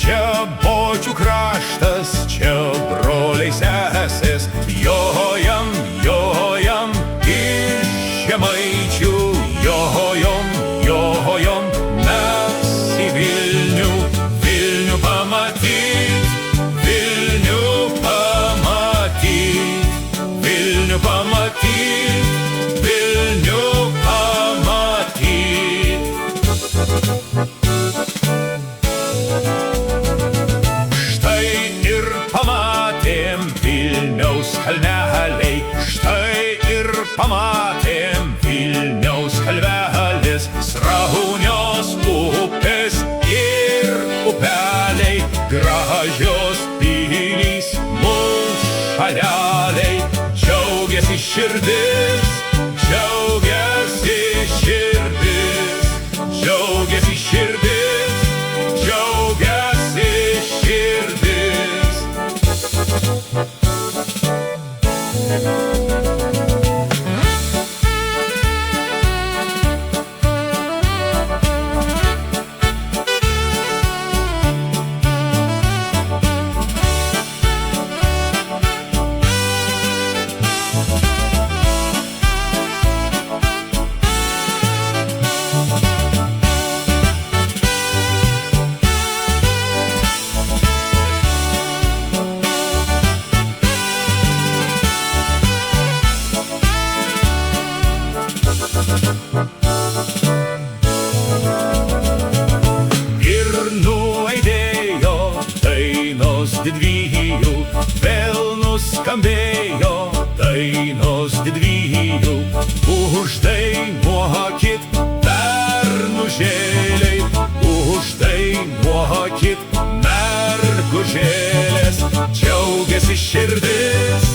Čia Bočių kraštas, čia broliai sesės, jojam, jojam iš Žemaičių, jojom, jojom mes į Vilnių, Vilnių pamatyt, Vilnių pamatyt, Vilnių pamatyt, Vilnių pamatyt. Štai ir pamatėm Vilniaus kalneliai, štai ir pamatėm Vilniaus kalvelis, Sraunios upės ir upeliai, gražios pilys, mūsų šaleliai. Džiaugiasi širdis, džiaugiasi širdis, džiaugiasi širdis, džiaugiasi širdis. Ir nuaidėjo dainos didvyrių, vėl nuskambėjo dainos didvyrių. Uždainuokit, bernužėliai, uždainuokit, mergužėlės, džiaugiasi širdis,